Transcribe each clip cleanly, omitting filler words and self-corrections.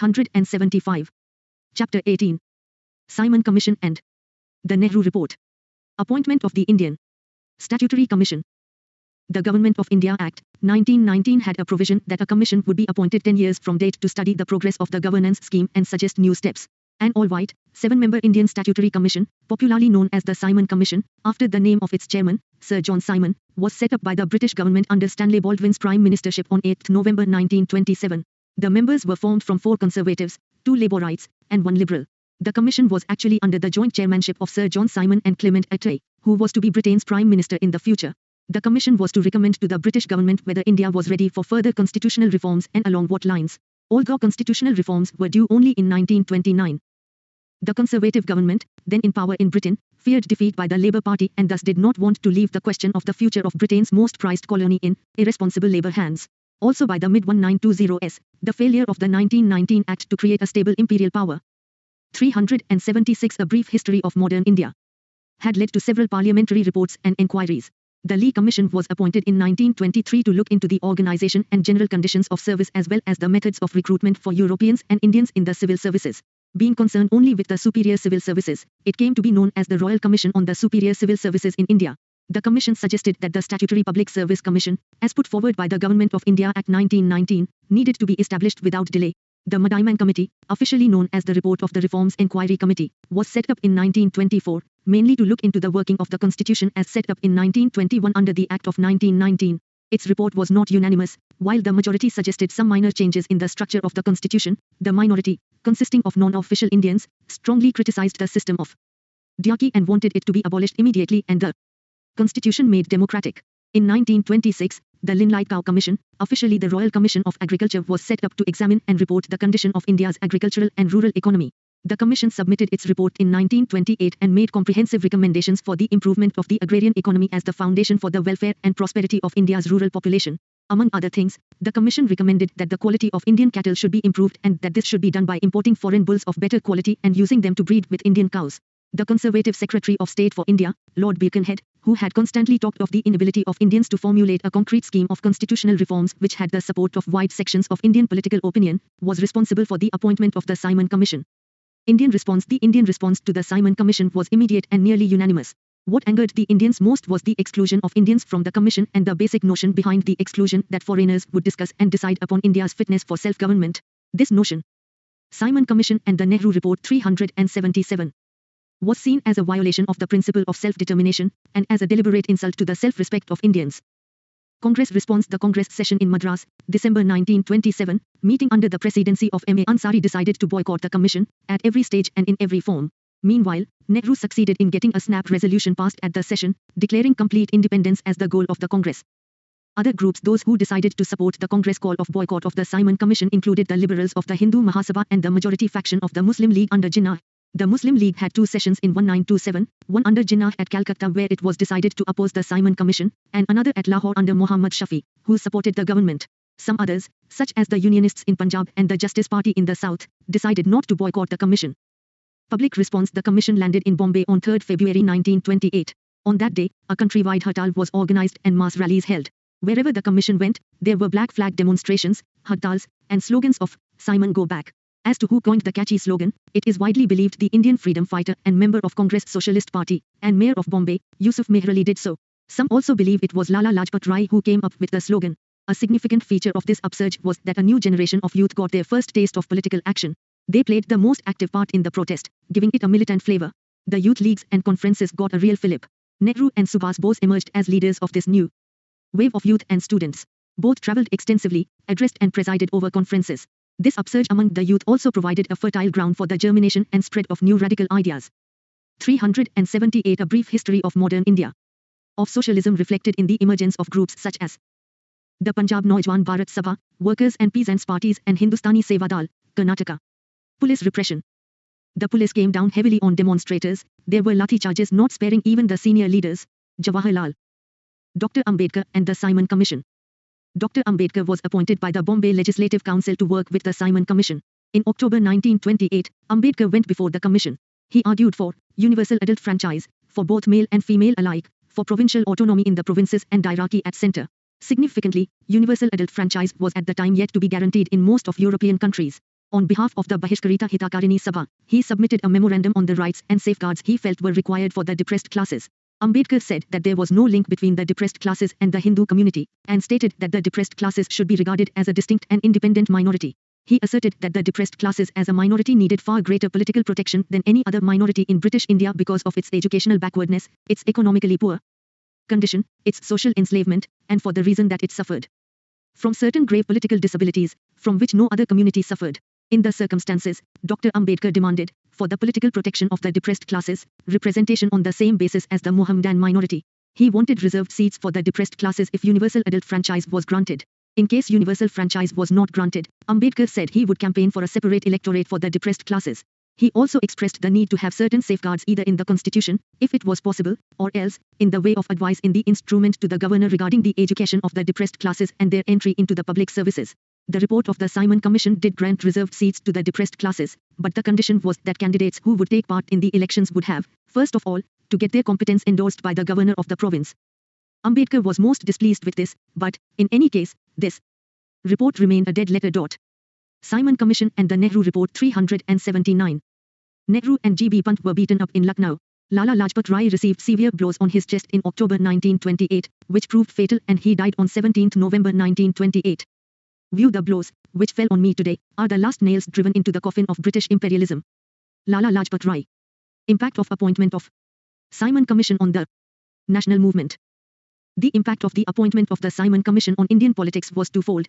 175. Chapter 18. Simon Commission and the Nehru Report. Appointment of the Indian Statutory Commission. The Government of India Act, 1919 had a provision that a commission would be appointed 10 years from date to study the progress of the governance scheme and suggest new steps. An all-white, 7-member Indian Statutory Commission, popularly known as the Simon Commission, after the name of its chairman, Sir John Simon, was set up by the British government under Stanley Baldwin's prime ministership on 8 November 1927. The members were formed from 4 conservatives, 2 Labourites, and 1 Liberal. The commission was actually under the joint chairmanship of Sir John Simon and Clement Attlee, who was to be Britain's prime minister in the future. The commission was to recommend to the British government whether India was ready for further constitutional reforms and along what lines. Although constitutional reforms were due only in 1929. The Conservative government, then in power in Britain, feared defeat by the Labour Party and thus did not want to leave the question of the future of Britain's most prized colony in irresponsible Labour hands. Also by the mid-1920s, the failure of the 1919 Act to create a stable imperial power. 376 A brief history of modern India had led to several parliamentary reports and enquiries. The Lee Commission was appointed in 1923 to look into the organization and general conditions of service as well as the methods of recruitment for Europeans and Indians in the civil services. Being concerned only with the superior civil services, it came to be known as the Royal Commission on the Superior Civil Services in India. The Commission suggested that the Statutory Public Service Commission, as put forward by the Government of India Act 1919, needed to be established without delay. The Madaiman Committee, officially known as the Report of the Reforms Enquiry Committee, was set up in 1924, mainly to look into the working of the Constitution as set up in 1921 under the Act of 1919. Its report was not unanimous. While the majority suggested some minor changes in the structure of the Constitution, the minority, consisting of non-official Indians, strongly criticized the system of diarchy and wanted it to be abolished immediately and the Constitution made democratic. In 1926, the Linlithgow Commission, officially the Royal Commission of Agriculture, was set up to examine and report the condition of India's agricultural and rural economy. The Commission submitted its report in 1928 and made comprehensive recommendations for the improvement of the agrarian economy as the foundation for the welfare and prosperity of India's rural population. Among other things, the Commission recommended that the quality of Indian cattle should be improved and that this should be done by importing foreign bulls of better quality and using them to breed with Indian cows. The Conservative Secretary of State for India, Lord Birkenhead, who had constantly talked of the inability of Indians to formulate a concrete scheme of constitutional reforms which had the support of wide sections of Indian political opinion, was responsible for the appointment of the Simon Commission. The Indian response to the Simon Commission was immediate and nearly unanimous. What angered the Indians most was the exclusion of Indians from the Commission and the basic notion behind the exclusion that foreigners would discuss and decide upon India's fitness for self-government. This notion, Simon Commission and the Nehru Report 377, was seen as a violation of the principle of self-determination and as a deliberate insult to the self-respect of Indians. Congress response. The Congress session in Madras, December 1927, meeting under the presidency of M.A. Ansari, decided to boycott the Commission, at every stage and in every form. Meanwhile, Nehru succeeded in getting a snap resolution passed at the session, declaring complete independence as the goal of the Congress. Other groups, those who decided to support the Congress call of boycott of the Simon Commission, included the Liberals of the Hindu Mahasabha and the majority faction of the Muslim League under Jinnah. The Muslim League had 2 sessions in 1927, one under Jinnah at Calcutta where it was decided to oppose the Simon Commission, and another at Lahore under Muhammad Shafi, who supported the government. Some others, such as the Unionists in Punjab and the Justice Party in the South, decided not to boycott the Commission. Public response. The Commission landed in Bombay on 3 February 1928. On that day, a countrywide hartal was organized and mass rallies held. Wherever the Commission went, there were black flag demonstrations, hartals, and slogans of "Simon Go Back." As to who coined the catchy slogan, it is widely believed the Indian freedom fighter and member of Congress Socialist Party, and Mayor of Bombay, Yusuf Mehrali did so. Some also believe it was Lala Lajpat Rai who came up with the slogan. A significant feature of this upsurge was that a new generation of youth got their first taste of political action. They played the most active part in the protest, giving it a militant flavor. The youth leagues and conferences got a real fillip. Nehru and Subhas Bose emerged as leaders of this new wave of youth and students. Both travelled extensively, addressed and presided over conferences. This upsurge among the youth also provided a fertile ground for the germination and spread of new radical ideas. 378 A brief history of modern India. Of socialism reflected in the emergence of groups such as the Punjab Naujawan Bharat Sabha, Workers' and Peasants' Parties and Hindustani Seva Dal, Karnataka. Police repression. The police came down heavily on demonstrators. There were lathi charges not sparing even the senior leaders, Jawaharlal, Dr. Ambedkar and the Simon Commission. Dr. Ambedkar was appointed by the Bombay Legislative Council to work with the Simon Commission. In October 1928, Ambedkar went before the Commission. He argued for universal adult franchise, for both male and female alike, for provincial autonomy in the provinces and diarchy at centre. Significantly, universal adult franchise was at the time yet to be guaranteed in most of European countries. On behalf of the Bahishkarita Hitakarini Sabha, he submitted a memorandum on the rights and safeguards he felt were required for the depressed classes. Ambedkar said that there was no link between the depressed classes and the Hindu community, and stated that the depressed classes should be regarded as a distinct and independent minority. He asserted that the depressed classes as a minority needed far greater political protection than any other minority in British India because of its educational backwardness, its economically poor condition, its social enslavement, and for the reason that it suffered from certain grave political disabilities, from which no other community suffered. In the circumstances, Dr. Ambedkar demanded, for the political protection of the depressed classes, representation on the same basis as the Mohammedan minority. He wanted reserved seats for the depressed classes if universal adult franchise was granted. In case universal franchise was not granted, Ambedkar said he would campaign for a separate electorate for the depressed classes. He also expressed the need to have certain safeguards either in the constitution, if it was possible, or else, in the way of advice in the instrument to the governor regarding the education of the depressed classes and their entry into the public services. The report of the Simon Commission did grant reserved seats to the depressed classes, but the condition was that candidates who would take part in the elections would have, first of all, to get their competence endorsed by the governor of the province. Ambedkar was most displeased with this, but, in any case, this report remained a dead letter. Simon Commission and the Nehru Report 379. Nehru and G.B. Pant were beaten up in Lucknow. Lala Lajpat Rai received severe blows on his chest in October 1928, which proved fatal, and he died on 17 November 1928. View the blows, which fell on me today, are the last nails driven into the coffin of British imperialism. Lala Lajpat Rai. Impact of appointment of Simon Commission on the national movement. The impact of the appointment of the Simon Commission on Indian politics was twofold.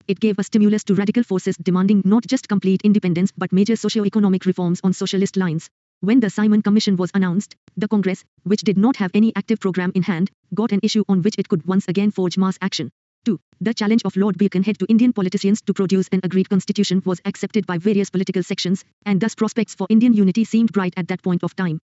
It gave a stimulus to radical forces demanding not just complete independence but major socio-economic reforms on socialist lines. When the Simon Commission was announced, the Congress, which did not have any active program in hand, got an issue on which it could once again forge mass action. 2. The challenge of Lord Birkenhead to Indian politicians to produce an agreed constitution was accepted by various political sections, and thus prospects for Indian unity seemed bright at that point of time.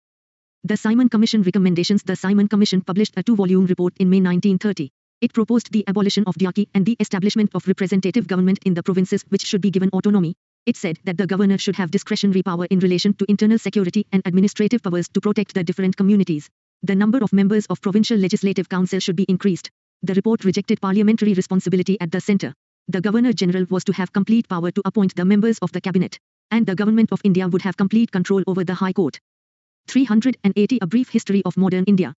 The Simon Commission recommendations. The Simon Commission published a 2-volume report in May 1930. It proposed the abolition of diarchy and the establishment of representative government in the provinces which should be given autonomy. It said that the governor should have discretionary power in relation to internal security and administrative powers to protect the different communities. The number of members of provincial legislative council should be increased. The report rejected parliamentary responsibility at the centre. The Governor-General was to have complete power to appoint the members of the cabinet, and the Government of India would have complete control over the High Court. 380. A brief history of modern India.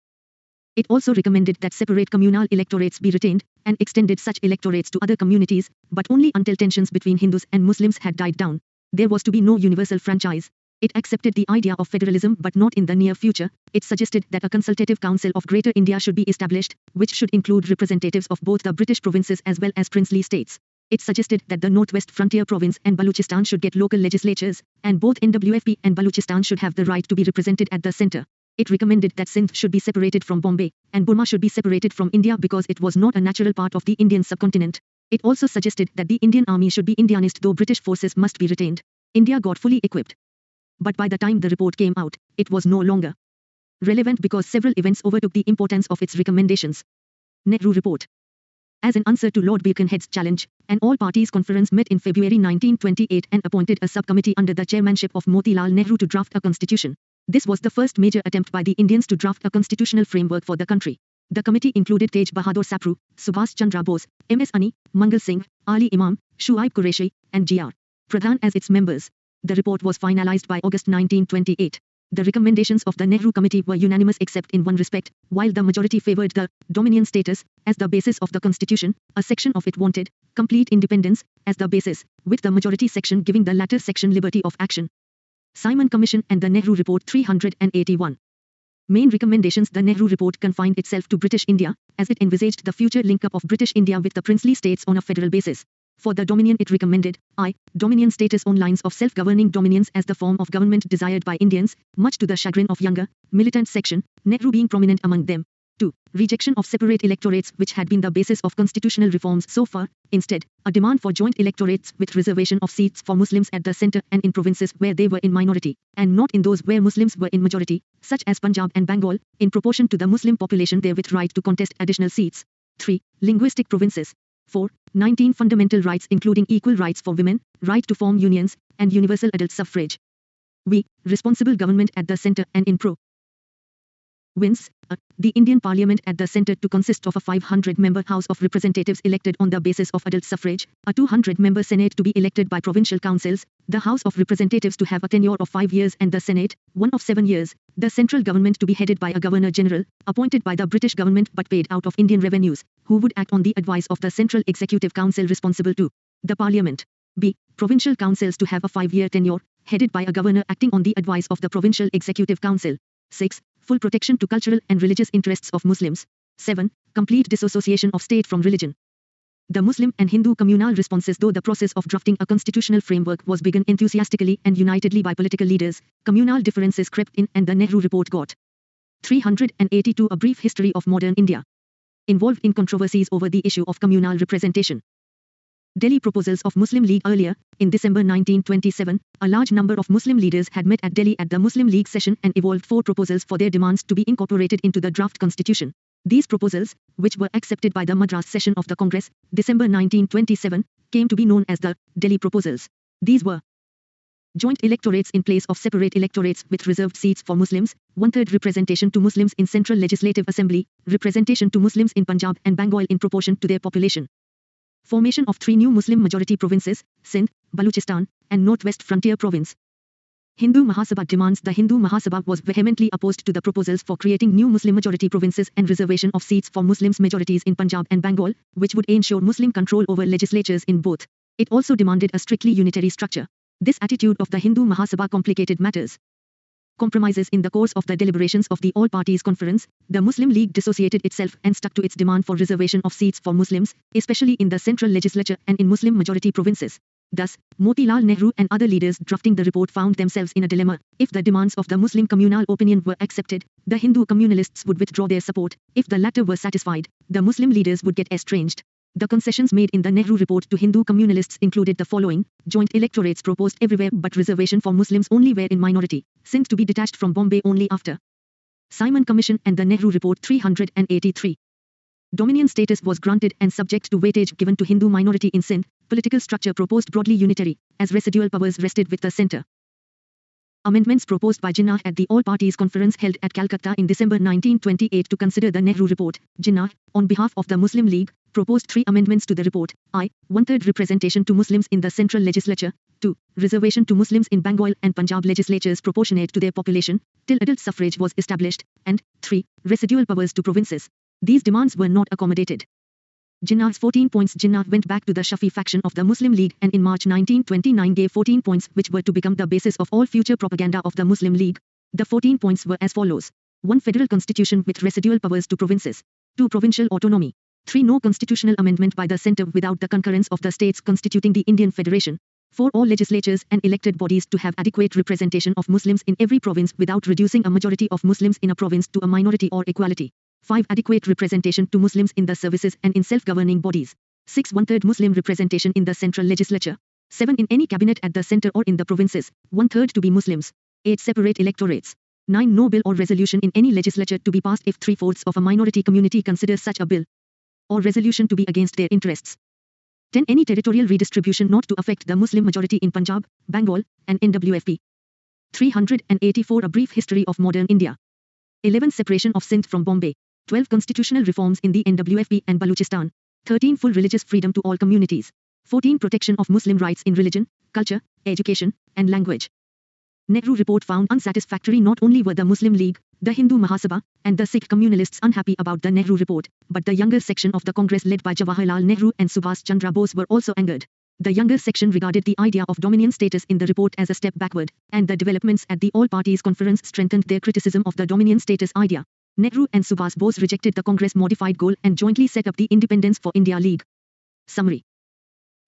It also recommended that separate communal electorates be retained, and extended such electorates to other communities, but only until tensions between Hindus and Muslims had died down. There was to be no universal franchise. It accepted the idea of federalism but not in the near future. It suggested that a consultative council of Greater India should be established, which should include representatives of both the British provinces as well as princely states. It suggested that the Northwest Frontier Province and Baluchistan should get local legislatures, and both NWFP and Baluchistan should have the right to be represented at the centre. It recommended that Sindh should be separated from Bombay, and Burma should be separated from India because it was not a natural part of the Indian subcontinent. It also suggested that the Indian army should be Indianist though British forces must be retained. India got fully equipped. But by the time the report came out, it was no longer relevant because several events overtook the importance of its recommendations. Nehru Report. As an answer to Lord Birkenhead's challenge, an all-parties conference met in February 1928 and appointed a subcommittee under the chairmanship of Motilal Nehru to draft a constitution. This was the first major attempt by the Indians to draft a constitutional framework for the country. The committee included Tej Bahadur Sapru, Subhas Chandra Bose, M.S. Ani, Mangal Singh, Ali Imam, Shuaib Qureshi, and G.R. Pradhan as its members. The report was finalized by August 1928. The recommendations of the Nehru Committee were unanimous except in one respect. While the majority favored the dominion status as the basis of the constitution, a section of it wanted complete independence as the basis, with the majority section giving the latter section liberty of action. Simon Commission and the Nehru Report 381. Main recommendations. The Nehru Report confined itself to British India, as it envisaged the future link-up of British India with the princely states on a federal basis. For the Dominion it recommended, Dominion status on lines of self-governing dominions as the form of government desired by Indians, much to the chagrin of younger, militant section, Nehru being prominent among them. 2. Rejection of separate electorates which had been the basis of constitutional reforms so far. Instead, a demand for joint electorates with reservation of seats for Muslims at the centre and in provinces where they were in minority, and not in those where Muslims were in majority, such as Punjab and Bengal, in proportion to the Muslim population there with right to contest additional seats. 3. Linguistic provinces. 4. 19 fundamental rights including equal rights for women, right to form unions, and universal adult suffrage. Responsible government at the centre and in pro. wins, the Indian Parliament at the centre to consist of a 500-member House of Representatives elected on the basis of adult suffrage, a 200-member Senate to be elected by provincial councils, the House of Representatives to have a tenure of 5 years and the Senate, one of 7 years, the central government to be headed by a Governor-General, appointed by the British government but paid out of Indian revenues, who would act on the advice of the Central Executive Council responsible to the Parliament. B. Provincial councils to have a 5-year tenure, headed by a governor acting on the advice of the Provincial Executive Council. 6. Full protection to cultural and religious interests of Muslims. 7. Complete disassociation of state from religion. The Muslim and Hindu communal responses. Though the process of drafting a constitutional framework was begun enthusiastically and unitedly by political leaders, communal differences crept in and the Nehru Report got. 382. A brief history of modern India. Involved in controversies over the issue of communal representation. Delhi proposals of Muslim League. Earlier, in December 1927, a large number of Muslim leaders had met at Delhi at the Muslim League session and evolved 4 proposals for their demands to be incorporated into the draft constitution. These proposals, which were accepted by the Madras session of the Congress, December 1927, came to be known as the Delhi proposals. These were joint electorates in place of separate electorates with reserved seats for Muslims, 1/3 representation to Muslims in Central Legislative Assembly, representation to Muslims in Punjab and Bengal in proportion to their population. Formation of 3 new Muslim majority provinces, Sindh, Baluchistan, and Northwest Frontier Province. Hindu Mahasabha demands. The Hindu Mahasabha was vehemently opposed to the proposals for creating new Muslim majority provinces and reservation of seats for Muslims majorities in Punjab and Bengal, which would ensure Muslim control over legislatures in both. It also demanded a strictly unitary structure. This attitude of the Hindu Mahasabha complicated matters. Compromises. In the course of the deliberations of the All Parties Conference, the Muslim League dissociated itself and stuck to its demand for reservation of seats for Muslims, especially in the central legislature and in Muslim majority provinces. Thus, Motilal Nehru and other leaders drafting the report found themselves in a dilemma. If the demands of the Muslim communal opinion were accepted, the Hindu communalists would withdraw their support. If the latter were satisfied, the Muslim leaders would get estranged. The concessions made in the Nehru Report to Hindu communalists included the following: joint electorates proposed everywhere but reservation for Muslims only where in minority, Sindh to be detached from Bombay only after Simon Commission and the Nehru Report 383. Dominion status was granted and subject to weightage given to Hindu minority in Sindh, political structure proposed broadly unitary, as residual powers rested with the centre. Amendments proposed by Jinnah at the All Parties Conference held at Calcutta in December 1928 to consider the Nehru Report. Jinnah, on behalf of the Muslim League, proposed 3 amendments to the report. I. 1/3 representation to Muslims in the central legislature. 2. Reservation to Muslims in Bengal and Punjab legislatures proportionate to their population, till adult suffrage was established. And 3. Residual powers to provinces. These demands were not accommodated. Jinnah's 14 points. Jinnah went back to the Shafi faction of the Muslim League and in March 1929 gave 14 points which were to become the basis of all future propaganda of the Muslim League. The 14 points were as follows. 1. Federal constitution with residual powers to provinces. 2. Provincial autonomy. 3. No constitutional amendment by the centre without the concurrence of the states constituting the Indian Federation. 4. All legislatures and elected bodies to have adequate representation of Muslims in every province without reducing a majority of Muslims in a province to a minority or equality. 5. Adequate representation to Muslims in the services and in self-governing bodies. 6. 1/3 Muslim representation in the central legislature. 7. In any cabinet at the centre or in the provinces, 1/3 to be Muslims. 8. Separate electorates. 9. No bill or resolution in any legislature to be passed if 3/4 of a minority community considers such a bill or resolution to be against their interests. 10. Any territorial redistribution not to affect the Muslim majority in Punjab, Bengal, and NWFP. 384. A brief history of modern India. 11. Separation of Sindh from Bombay. 12. Constitutional reforms in the NWFP and Baluchistan. 13. Full religious freedom to all communities. 14. Protection of Muslim rights in religion, culture, education, and language. Nehru Report found unsatisfactory. Not only were the Muslim League, the Hindu Mahasabha, and the Sikh communalists unhappy about the Nehru Report, but the younger section of the Congress led by Jawaharlal Nehru and Subhas Chandra Bose were also angered. The younger section regarded the idea of dominion status in the report as a step backward, and the developments at the All Parties Conference strengthened their criticism of the dominion status idea. Nehru and Subhas Bose rejected the Congress modified goal and jointly set up the Independence for India League. Summary.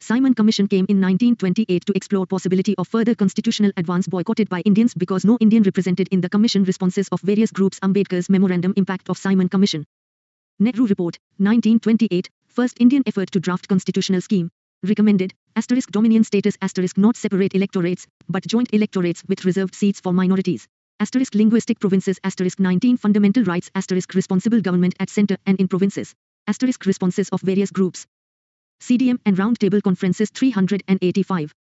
Simon Commission came in 1928 to explore possibility of further constitutional advance boycotted by Indians because no Indian represented in the Commission. Responses of various groups. Ambedkar's Memorandum. Impact of Simon Commission. Nehru Report, 1928, first Indian effort to draft constitutional scheme. Recommended, * dominion status * not separate electorates, but joint electorates with reserved seats for minorities. * linguistic provinces * 19 fundamental rights * responsible government at centre and in provinces. * responses of various groups. CDM and Round Table Conferences 385.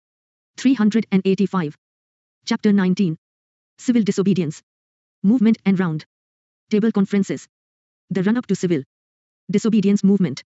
385. Chapter 19. Civil Disobedience. Movement and Round. Table conferences. The run-up to civil disobedience movement.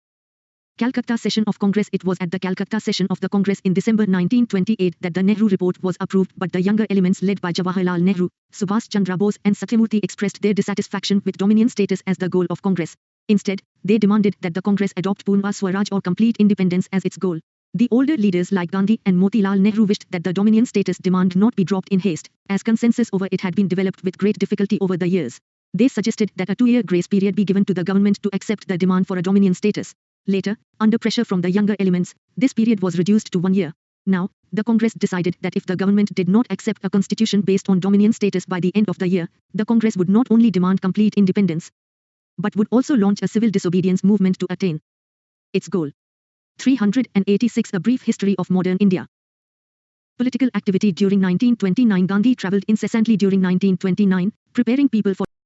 Calcutta session of Congress. It was at the Calcutta session of the Congress in December 1928 that the Nehru report was approved, but the younger elements led by Jawaharlal Nehru, Subhash Chandra Bose and Satyamurthy expressed their dissatisfaction with dominion status as the goal of Congress. Instead, they demanded that the Congress adopt Purna Swaraj or complete independence as its goal. The older leaders like Gandhi and Motilal Nehru wished that the dominion status demand not be dropped in haste, as consensus over it had been developed with great difficulty over the years. They suggested that a 2-year grace period be given to the government to accept the demand for a dominion status. Later, under pressure from the younger elements, this period was reduced to 1 year. Now, the Congress decided that if the government did not accept a constitution based on dominion status by the end of the year, the Congress would not only demand complete independence, but would also launch a civil disobedience movement to attain its goal. 386 A brief history of modern India. Political activity during 1929. Gandhi travelled incessantly during 1929, preparing people for